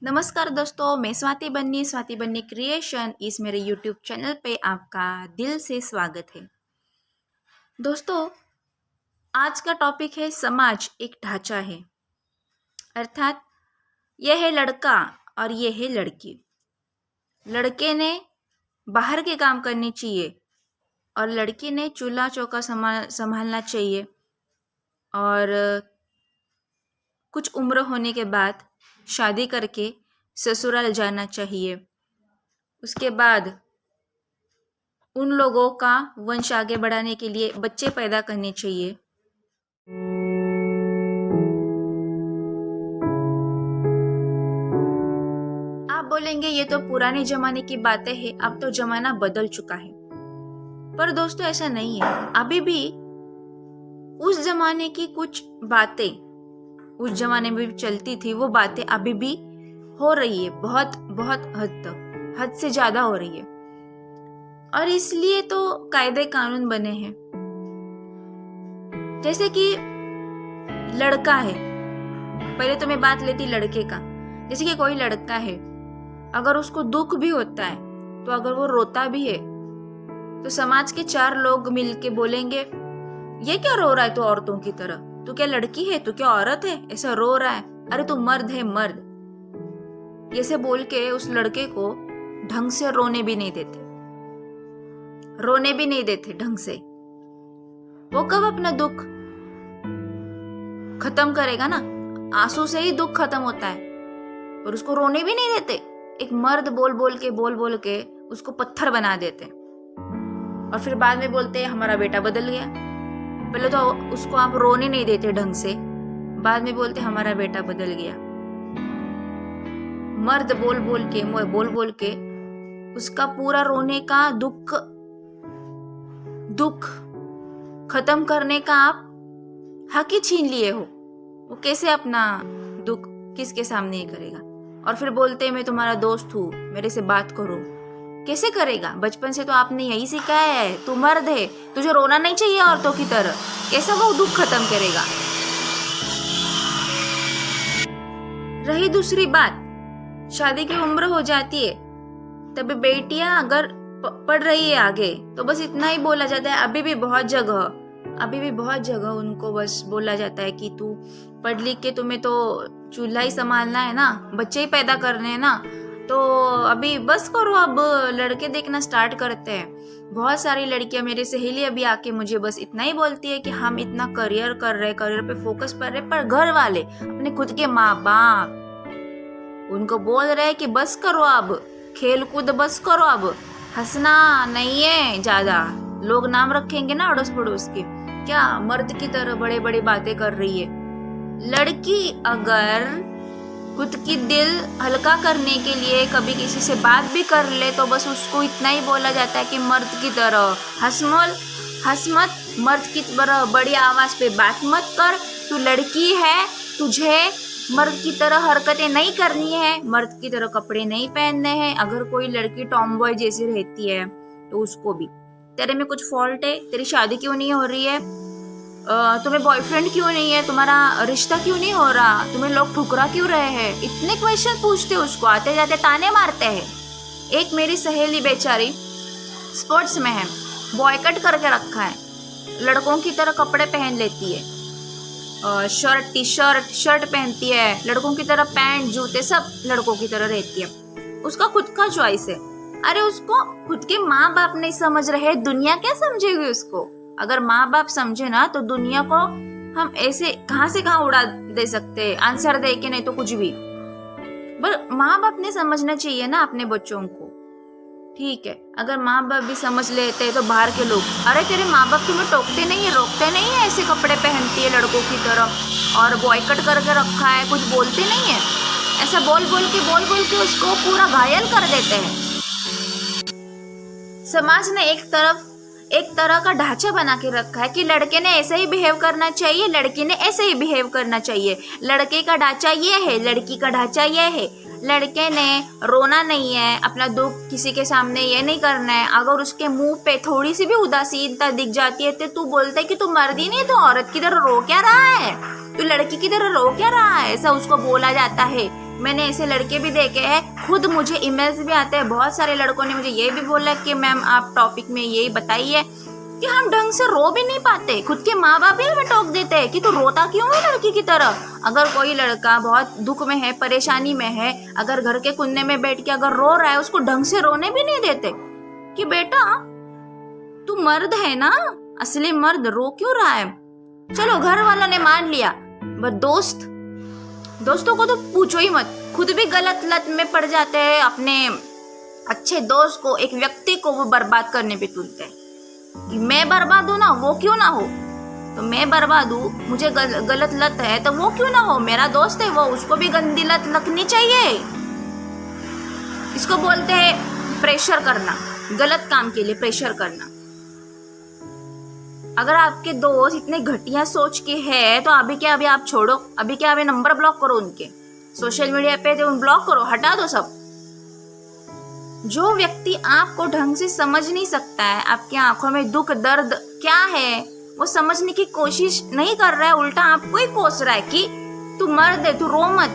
नमस्कार दोस्तों, मैं स्वाति बन्नी क्रिएशन इस मेरे यूट्यूब चैनल पे आपका दिल से स्वागत है। दोस्तों, आज का टॉपिक है समाज एक ढांचा है, अर्थात यह है लड़का और यह है लड़की। लड़के ने बाहर के काम करने चाहिए और लड़की ने चूल्हा चौका संभालना चाहिए और कुछ उम्र होने के बाद शादी करके ससुराल जाना चाहिए। उसके बाद उन लोगों का वंश आगे बढ़ाने के लिए बच्चे पैदा करने चाहिए। आप बोलेंगे ये तो पुराने जमाने की बातें हैं, अब तो जमाना बदल चुका है। पर दोस्तों, ऐसा नहीं है। अभी भी उस जमाने की कुछ बातें उस जमाने में भी चलती थी, वो बातें अभी भी हो रही है, बहुत बहुत हद से ज्यादा हो रही है। और इसलिए तो कायदे कानून बने हैं। जैसे कि लड़का है, पहले तो मैं बात लेती लड़के का। जैसे कि कोई लड़का है, अगर उसको दुख भी होता है तो अगर वो रोता भी है तो समाज के 4 लोग मिलके बोलेंगे, ये क्या रो रहा है तू औरतों की तरह, तू क्या लड़की है, तू क्या औरत है, ऐसा रो रहा है, अरे तू मर्द है मर्द। ऐसे बोल के उस लड़के को ढंग से रोने भी नहीं देते ढंग से। वो कब अपना दुख खत्म करेगा ना, आंसू से ही दुख खत्म होता है, और उसको रोने भी नहीं देते। एक मर्द बोल बोल के उसको पत्थर बना देते और फिर बाद में बोलते हैं हमारा बेटा बदल गया। पहले तो उसको आप रोने नहीं देते ढंग से, बाद में बोलते हमारा बेटा बदल गया। मर्द बोल के उसका पूरा रोने का दुख खत्म करने का आप हक ही छीन लिए हो। वो कैसे अपना दुख किसके सामने ही करेगा? और फिर बोलते मैं तुम्हारा दोस्त हूँ, मेरे से बात करो। कैसे करेगा? बचपन से तो आपने यही सिखाया है, तू मर्द है, तुझे रोना नहीं चाहिए औरतों की तरह। कैसे वो दुख खत्म करेगा? रही दूसरी बात, शादी की उम्र हो जाती है, तभी बेटियां अगर पढ़ रही है आगे तो बस इतना ही बोला जाता है। अभी भी बहुत जगह उनको बस बोला जाता है कि तू पढ़ लिख के तुम्हें तो चूल्हा ही संभालना है ना, बच्चे ही पैदा करने हैं ना, तो अभी बस करो, अब लड़के देखना स्टार्ट करते हैं। बहुत सारी लड़कियां, मेरी सहेली अभी आके मुझे बस इतना ही बोलती है कि हम इतना करियर कर रहे, करियर पे फोकस कर रहे, पर घर वाले अपने खुद के माँ बाप उनको बोल रहे कि बस करो, अब खेल कूद बस करो, अब हंसना नहीं है ज्यादा, लोग नाम रखेंगे ना अड़ोस पड़ोस के, क्या मर्द की तरह बड़े बड़ी बातें कर रही है। लड़की अगर खुद की दिल हल्का करने के लिए कभी किसी से बात भी कर ले तो बस उसको इतना ही बोला जाता है कि मर्द की तरह हंस मत, मर्द की तरह बड़ी आवाज पे बात मत कर, तू लड़की है, तुझे मर्द की तरह हरकतें नहीं करनी है, मर्द की तरह कपड़े नहीं पहनने हैं। अगर कोई लड़की टॉम बॉय जैसी रहती है तो उसको भी, तेरे में कुछ फॉल्ट है, तेरी शादी क्यों नहीं हो रही है, तुम्हें बॉयफ्रेंड क्यों नहीं है, तुम्हारा रिश्ता क्यों नहीं हो रहा, तुम्हें लोग ठुकरा क्यों रहे हैं, इतने क्वेश्चन पूछते, उसको आते जाते ताने मारते हैं। एक मेरी सहेली बेचारी स्पोर्ट्स में है, बॉयकट करके रखा है, लड़कों की तरह कपड़े पहन लेती है, शर्ट पहनती है, लड़कों की तरह पैंट जूते सब लड़कों की तरह रहती है। उसका खुद का चॉइस है। अरे उसको खुद के माँ बाप नहीं समझ रहे, दुनिया क्या समझेगी उसको? अगर माँ बाप समझे ना तो दुनिया को हम ऐसे कहाँ से कहाँ उड़ा दे सकते, आंसर दे के, नहीं तो कुछ भी। पर माँ बाप ने समझना चाहिए ना अपने बच्चों को। ठीक है, अगर माँ बाप भी समझ लेते तो बाहर के लोग, अरे तेरे माँ बाप तुम्हें टोकते नहीं है, रोकते नहीं है, ऐसे कपड़े पहनती है लड़कों की तरह और बॉयकट करके रखा है, कुछ बोलते नहीं है, ऐसा बोल के उसको पूरा घायल कर देते हैं। समाज ने एक तरह का ढांचा बना के रखा है कि लड़के ने ऐसे ही बिहेव करना चाहिए, लड़की ने ऐसे ही बिहेव करना चाहिए। लड़के का ढांचा ये है, लड़की का ढांचा ये है। लड़के ने रोना नहीं है, अपना दुख किसी के सामने ये नहीं करना है। अगर उसके मुंह पे थोड़ी सी भी उदासीनता दिख जाती है तो तू बोलता है कि तू मर्द ही नहीं, तो औरत की तरह रो क्या रहा है, तू लड़की की तरह रो क्या रहा है, ऐसा उसको बोला जाता है। मैंने ऐसे लड़के भी देखे हैं, खुद मुझे ईमेल्स भी आते हैं, बहुत सारे लड़कों ने मुझे ये भी बोला कि मैम आप टॉपिक में यही बताइए कि हम ढंग से रो भी नहीं पाते, खुद के माँ बाप भी हमें टोक देते हैं कि तू रोता क्यों है लड़की की तरह। अगर कोई लड़का बहुत दुख में है, परेशानी में है, अगर घर के कोने में बैठ के अगर रो रहा है, उसको ढंग से रोने भी नहीं देते कि बेटा तू मर्द है ना, असली मर्द, रो क्यों रहा है। चलो घर वालों ने मान लिया, बट दोस्तों को तो पूछो ही मत, खुद भी गलत लत में पड़ जाते हैं, अपने अच्छे दोस्त को, एक व्यक्ति को वो बर्बाद करने पे तुलते हैं कि मैं बर्बाद हूं ना, वो क्यों ना हो। तो मैं बर्बाद हूँ, मुझे गलत लत है, तो वो क्यों ना हो, मेरा दोस्त है वो, उसको भी गंदी लत लगनी चाहिए। इसको बोलते हैं प्रेशर करना, गलत काम के लिए प्रेशर करना। अगर आपके दोस्त इतने घटिया सोच के है तो अभी क्या, अभी आप छोड़ो, अभी क्या, अभी नंबर ब्लॉक करो उनके, सोशल मीडिया पे तो ब्लॉक करो, हटा दो सब। जो व्यक्ति आपको ढंग से समझ नहीं सकता है, आपकी आंखों में दुख दर्द क्या है वो समझने की कोशिश नहीं कर रहा है, उल्टा आपको ही कोस रहा है कि तू मर्द है, तू रो मत।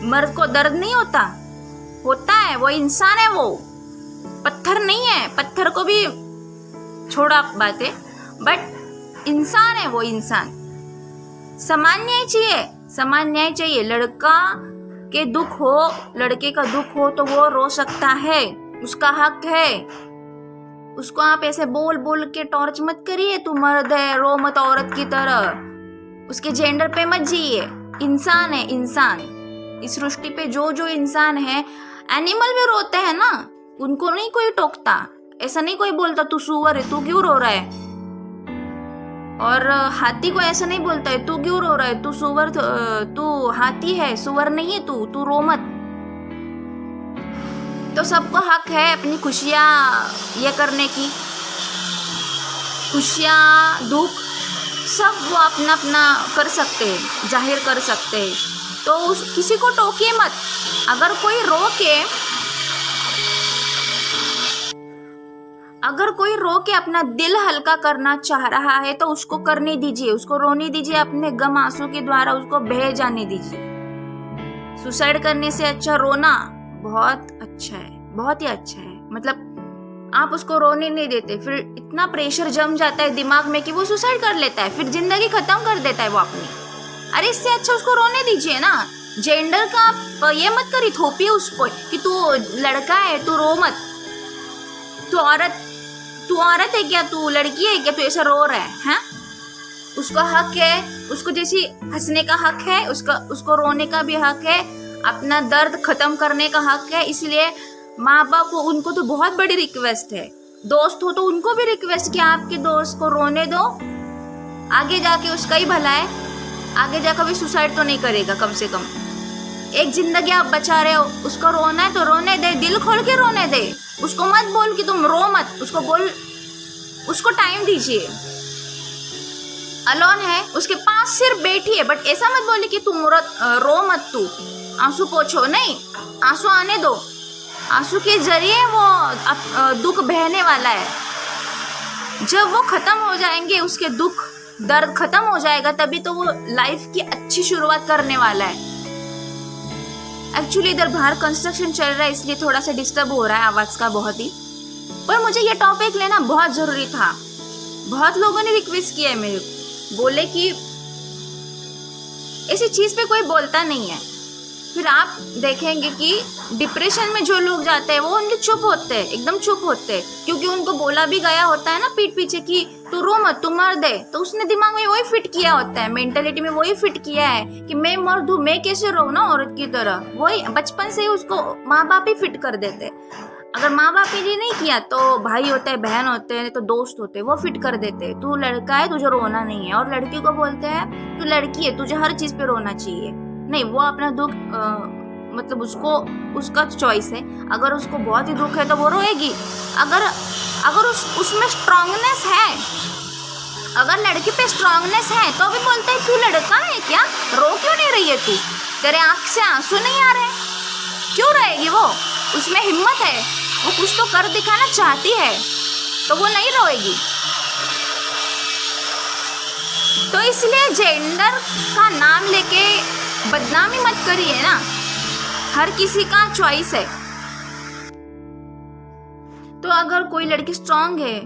मर्द को दर्द नहीं होता है, वो इंसान है, वो पत्थर नहीं है, पत्थर को भी छोड़ा बातें, बट इंसान है वो, इंसान। समान न्याय चाहिए। लड़का के दुख हो, लड़के का दुख हो तो वो रो सकता है, उसका हक है। उसको आप ऐसे बोल के टॉर्च मत करिए, तू मर्द है रो मत औरत की तरह, उसके जेंडर पे मत जिए। इंसान है इंसान, इस सृष्टि पे जो इंसान है, एनिमल भी रोते हैं ना, उनको नहीं कोई टोकता, ऐसा नहीं कोई बोलता तू सुअर है, तू क्यों रो रहा है। और हाथी को ऐसा नहीं बोलता है तू क्यों रो रहा है, तू सुअर, तू हाथी है, सुअर नहीं है तू रो मत। तो सबको हक है अपनी खुशियाँ ये करने की, खुशियाँ दुख सब वो अपना अपना कर सकते हैं, जाहिर कर सकते हैं। तो किसी को टोकिए मत। अगर कोई रो के अपना दिल हल्का करना चाह रहा है तो उसको करने दीजिए, उसको रोने दीजिए, अपने गम आंसू के द्वारा उसको बह जाने दीजिए। सुसाइड करने से अच्छा रोना बहुत अच्छा है, बहुत ही अच्छा है। मतलब आप उसको रोने नहीं देते, फिर इतना प्रेशर जम जाता है दिमाग में कि वो सुसाइड कर लेता है, फिर जिंदगी खत्म कर देता है वो अपनी। अरे इससे अच्छा उसको रोने दीजिए ना। जेंडर का आप ये मत करिए, थोपिए उसको कि तू लड़का है तू रो मत, तू औरत है क्या, तू लड़की है क्या, तू ऐसा रो रहा है। उसका हक है, उसको जैसी हंसने का हक है, उसको रोने का भी हक है, अपना दर्द खत्म करने का हक है। इसलिए माँ बाप को, उनको तो बहुत बड़ी रिक्वेस्ट है, दोस्त हो तो उनको भी रिक्वेस्ट कि आपके दोस्त को रोने दो, आगे जाके उसका ही भला है, आगे जाकर भी सुसाइड तो नहीं करेगा। कम से कम एक जिंदगी आप बचा रहे हो, उसको रोना है तो रोने दे, दिल खोल के रोने दे। उसको मत बोल कि तुम रो मत, उसको बोल, उसको टाइम दीजिए। अलोन है, उसके पास सिर्फ बैठिए, बट ऐसा मत बोले कि तुम रो मत, तू आंसू पोछो, नहीं, आंसू आने दो। आंसू के जरिए वो दुख बहने वाला है। जब वो खत्म हो जाएंगे, उसके दुख दर्द खत्म हो जाएगा, तभी तो वो लाइफ की अच्छी शुरुआत करने वाला है। एक्चुअली इधर बाहर कंस्ट्रक्शन चल रहा है, इसलिए थोड़ा सा डिस्टर्ब हो रहा है आवाज का बहुत ही, पर मुझे ये टॉपिक लेना बहुत जरूरी था। बहुत लोगों ने रिक्वेस्ट किया है मेरे को, बोले कि ऐसी चीज पे कोई बोलता नहीं है। फिर आप देखेंगे कि डिप्रेशन में जो लोग जाते हैं वो उनके चुप होते हैं, एकदम चुप होते हैं, क्योंकि उनको बोला भी गया होता है ना पीठ पीछे कि तू रो मत, तू मर्द है। तो उसने दिमाग में वही फिट किया होता है, मेंटालिटी में वही फिट किया है कि मैं मर्द हूँ, मैं कैसे रो ना औरत की तरह। वही बचपन से ही उसको माँ बाप ही फिट कर देते। अगर माँ बाप ने नहीं किया तो भाई होते हैं, बहन होते हैं, तो दोस्त होते हैं, वो फिट कर देते हैं, तू लड़का है तुझे रोना नहीं है। और लड़की को बोलते हैं तू लड़की है तुझे हर चीज पे रोना चाहिए। नहीं, वो अपना दुख मतलब उसका चॉइस है। अगर उसको बहुत ही दुख है तो वो रोएगी। अगर उसमें स्ट्रांगनेस है, अगर लड़की पे स्ट्रांगनेस है तो भी बोलते हैं तू लड़का है क्या, रो क्यों नहीं रही है तू, तेरे आंख से आंसू नहीं आ रहे, क्यों रहेगी वो, उसमें हिम्मत है, वो कुछ तो कर दिखाना चाहती है, तो वो नहीं रोएगी। तो इसलिए जेंडर का नाम लेके बदनामी मत करिए ना, हर किसी का चॉइस है। तो अगर कोई लड़की स्ट्रांग है,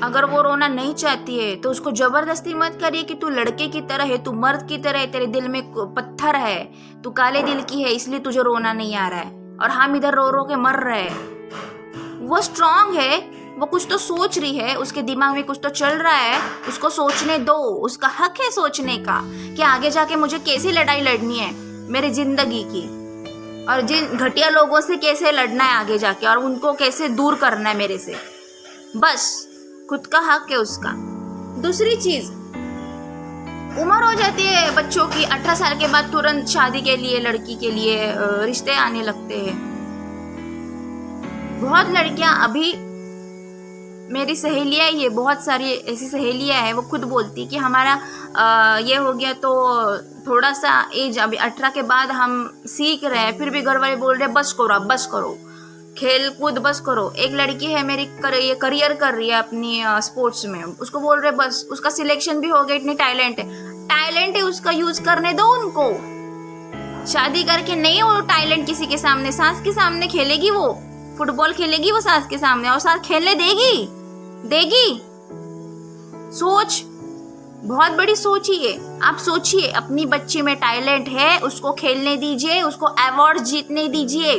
अगर वो रोना नहीं चाहती है तो उसको जबरदस्ती मत करिए कि तू लड़के की तरह है, तू मर्द की तरह है, तेरे दिल में पत्थर है, तू काले दिल की है, इसलिए तुझे रोना नहीं आ रहा है और हम इधर रो रो के मर रहे हैं। वो स्ट्रांग है, वो कुछ तो सोच रही है, उसके दिमाग में कुछ तो चल रहा है, उसको सोचने दो। उसका हक है सोचने का कि आगे जाके मुझे कैसी लड़ाई लड़नी है मेरी जिंदगी की, और जिन घटिया लोगों से कैसे लड़ना है आगे जाके, और उनको कैसे दूर करना है मेरे से। बस खुद का हक है उसका। दूसरी चीज, उम्र हो जाती है बच्चों की, 18 साल के बाद तुरंत शादी के लिए लड़की के लिए रिश्ते आने लगते हैं। बहुत लड़कियां अभी, मेरी सहेलियां, ये बहुत सारी ऐसी सहेलियां हैं, वो खुद बोलती कि हमारा ये हो गया तो थोड़ा सा एज, अभी 18 के बाद हम सीख रहे हैं, फिर भी घर वाले बोल रहे हैं बस करो, अब बस करो, खेल कूद बस करो। एक लड़की है मेरी, ये करियर कर रही है अपनी स्पोर्ट्स में, उसको बोल रहे बस, उसका सिलेक्शन भी हो गया, इतनी टैलेंट है उसका, यूज करने दो उनको। शादी करके नहीं, वो टैलेंट किसी के सामने, सास के सामने खेलेगी, वो फुटबॉल खेलेगी वो सास के सामने, और सास खेलने देगी। सोच, बहुत बड़ी सोचिए। आप सोचिए, अपनी बच्ची में टैलेंट है, उसको खेलने दीजिए, उसको अवार्ड जीतने दीजिए।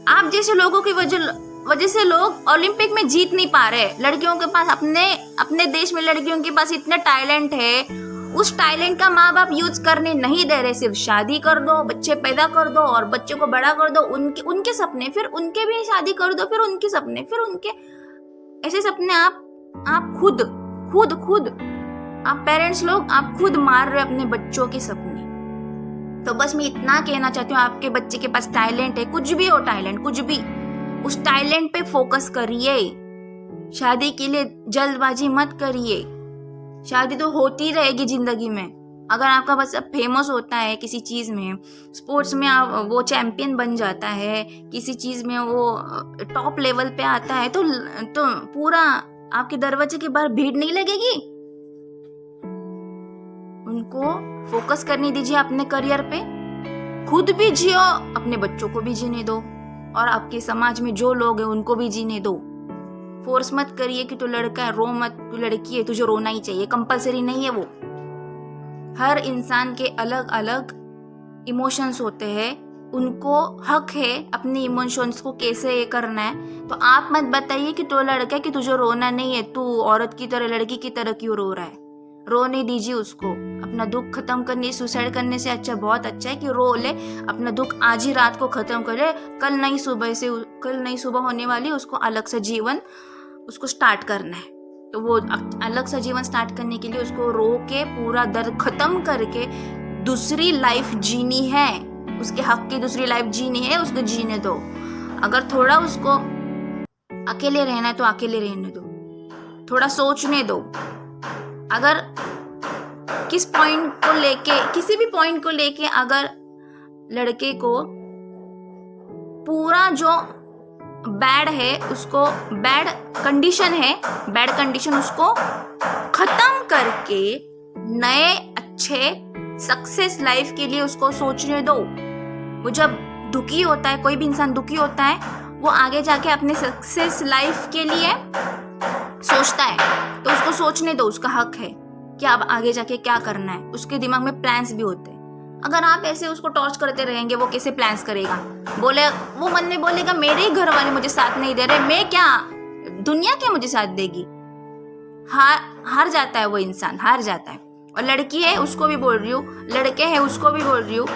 आप जैसे लोगों की वजह से लोग ओलंपिक में जीत नहीं पा रहे। लड़कियों के पास, अपने देश में लड़कियों के पास इतना टैलेंट है, उस टैलेंट का माँ बाप यूज करने नहीं दे रहे। सिर्फ शादी कर दो, बच्चे पैदा कर दो और बच्चों को बड़ा कर दो, उनके सपने, फिर उनके भी शादी कर दो, फिर उनके सपने, फिर उनके ऐसे सपने आप खुद आप पेरेंट्स लोग, आप खुद मार रहे अपने बच्चों के सपने। तो बस मैं इतना कहना चाहती हूँ, आपके बच्चे के पास टैलेंट है, कुछ भी हो टैलेंट, कुछ भी, उस टैलेंट पे फोकस करिए। शादी के लिए जल्दबाजी मत करिए। शादी तो होती रहेगी जिंदगी में। अगर आपका बच्चा फेमस होता है किसी चीज में, स्पोर्ट्स में वो चैंपियन बन जाता है, किसी चीज में वो टॉप लेवल पे आता है, तो पूरा आपके दरवाजे के बाहर भीड़ नहीं लगेगी। उनको फोकस करने दीजिए अपने करियर पे, खुद भी जियो, अपने बच्चों को भी जीने दो, और आपके समाज में जो लोग हैं उनको भी जीने दो। फोर्स मत करिए कि तू लड़का है रो मत, तू लड़की है तुझे रोना ही चाहिए, कंपलसरी नहीं है वो। हर इंसान के अलग अलग इमोशंस होते हैं, उनको हक है अपने इमोशंस को कैसे ये करना है। तो आप मत बताइए कि तू लड़का है कि तुझे रोना नहीं है, तू औरत की तरह, लड़की की तरह क्यों रो रहा है। रोने दीजिए उसको, अपना दुख खत्म करने, सुसाइड करने से अच्छा, बहुत अच्छा है कि रो ले, अपना दुख आज ही रात को खत्म करे, कल नई सुबह होने वाली, उसको अलग से जीवन उसको स्टार्ट करना है। तो वो अलग सा जीवन स्टार्ट करने के लिए उसको रो के पूरा दर्द खत्म करके दूसरी लाइफ जीनी है, उसके हक की दूसरी लाइफ जीनी है, उसको जीने दो। अगर थोड़ा उसको अकेले रहना है तो अकेले रहने दो, थोड़ा सोचने दो। अगर किस पॉइंट को लेके, किसी भी पॉइंट को लेके अगर लड़के को पूरा जो बैड है, उसको बैड कंडीशन उसको खत्म करके नए अच्छे सक्सेस लाइफ के लिए उसको सोचने दो। वो जब दुखी होता है, कोई भी इंसान दुखी होता है, वो आगे जाके अपने सक्सेस लाइफ के लिए सोचता है, तो उसको सोचने दो, उसका हक है कि अब आगे जाके क्या करना है। उसके दिमाग में प्लान्स भी होते हैं। अगर आप ऐसे उसको टॉर्च करते रहेंगे, वो कैसे प्लान्स करेगा? वो मन में बोलेगा मेरे ही घर वाले मुझे साथ नहीं दे रहे, मैं क्या, दुनिया क्या मुझे साथ देगी। हार जाता है वो इंसान, हार जाता है। और लड़की है उसको भी बोल रही हूँ, लड़के हैं उसको भी बोल रही हूँ,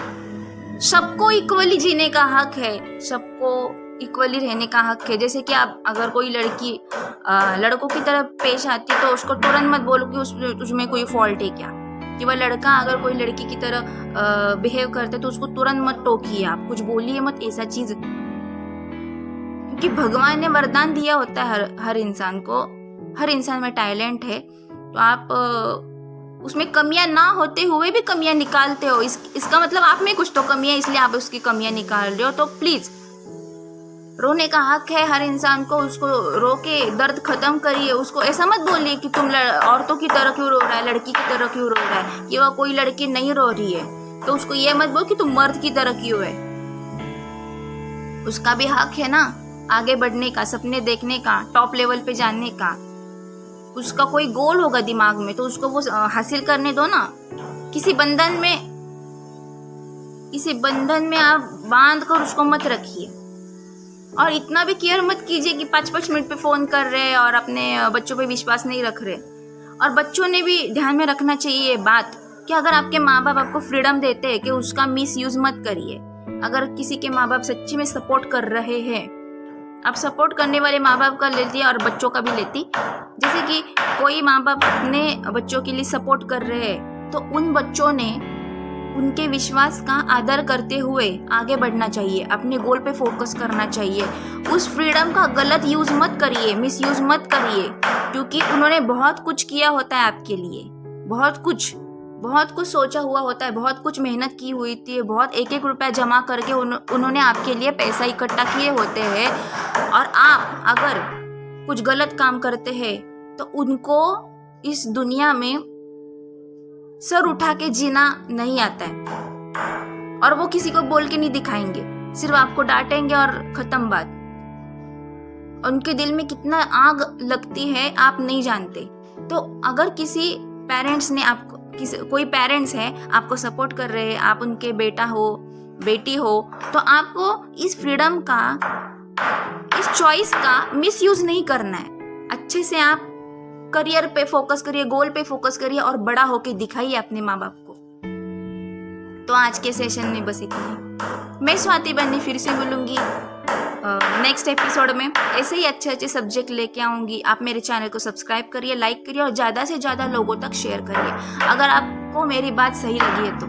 सबको इक्वली जीने का हक है, सबको इक्वली रहने का हक है। जैसे कि आप, अगर कोई लड़की लड़कों की तरफ पेश आती है तो उसको तुरंत मत बोलो कि तुझमें कोई फॉल्ट है क्या, कि वह लड़का अगर कोई लड़की की तरह बिहेव करता है तो उसको तुरंत मत टोकिए, आप कुछ बोलिए मत ऐसा चीज, क्योंकि भगवान ने वरदान दिया होता है हर इंसान को, हर इंसान में टैलेंट है। तो आप उसमें कमियां ना होते हुए भी कमियां निकालते हो, इसका मतलब आप में कुछ तो कमी है, इसलिए आप उसकी कमियां निकाल रहे हो। तो प्लीज रोने का हक है हर इंसान को, उसको रो के दर्द खत्म करिए। उसको ऐसा मत बोलिए कि तुम औरतों की तरह क्यों रो रहा है, लड़की की तरह क्यों रो रहा है, कि वह कोई लड़की नहीं रो रही है तो उसको ये मत बोल कि तुम मर्द की तरह क्यों है। उसका भी हक है ना आगे बढ़ने का, सपने देखने का, टॉप लेवल पे जाने का। उसका कोई गोल होगा दिमाग में तो उसको वो हासिल करने दो ना। किसी बंधन में आप बांध कर उसको मत रखिए। और इतना भी केयर मत कीजिए कि 5-5 मिनट पे फोन कर रहे और अपने बच्चों पे विश्वास नहीं रख रहे। और बच्चों ने भी ध्यान में रखना चाहिए ये बात कि अगर आपके माँ बाप आपको फ्रीडम देते हैं कि उसका मिस यूज मत करिए। अगर किसी के माँ बाप सच्ची में सपोर्ट कर रहे हैं, आप सपोर्ट करने वाले माँ बाप का लेती है और बच्चों का भी लेती। जैसे कि कोई माँ बाप अपने बच्चों के लिए सपोर्ट कर रहे हैं तो उन बच्चों ने उनके विश्वास का आदर करते हुए आगे बढ़ना चाहिए, अपने गोल पे फोकस करना चाहिए। उस फ्रीडम का गलत यूज मत करिए, मिस यूज मत करिए, क्योंकि उन्होंने बहुत कुछ किया होता है आपके लिए, बहुत कुछ सोचा हुआ होता है, बहुत कुछ मेहनत की हुई थी, बहुत एक रुपया जमा करके उन्होंने आपके लिए पैसा इकट्ठा किए होते हैं। और आप अगर कुछ गलत काम करते हैं तो उनको इस दुनिया में सर उठा के जीना नहीं आता है और वो किसी को बोल के नहीं दिखाएंगे, सिर्फ आपको डांटेंगे और खत्म बात। उनके दिल में कितना आग लगती है आप नहीं जानते। तो अगर किसी पेरेंट्स ने आपको कोई पेरेंट्स है आपको सपोर्ट कर रहे हैं, आप उनके बेटा हो बेटी हो, तो आपको इस फ्रीडम का, इस चॉइस का मिस यूज नहीं करना है। अच्छे से आप करियर पे फोकस करिए, गोल पे फोकस करिए और बड़ा होके दिखाइए अपने माँ बाप को। तो आज के सेशन में बस इतना ही। मैं स्वाति बन्नी फिर से मिलूंगी नेक्स्ट एपिसोड में। ऐसे ही अच्छे सब्जेक्ट लेके आऊंगी। आप मेरे चैनल को सब्सक्राइब करिए, लाइक करिए और ज़्यादा से ज़्यादा लोगों तक शेयर करिए अगर आपको मेरी बात सही लगी है तो।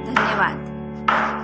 धन्यवाद।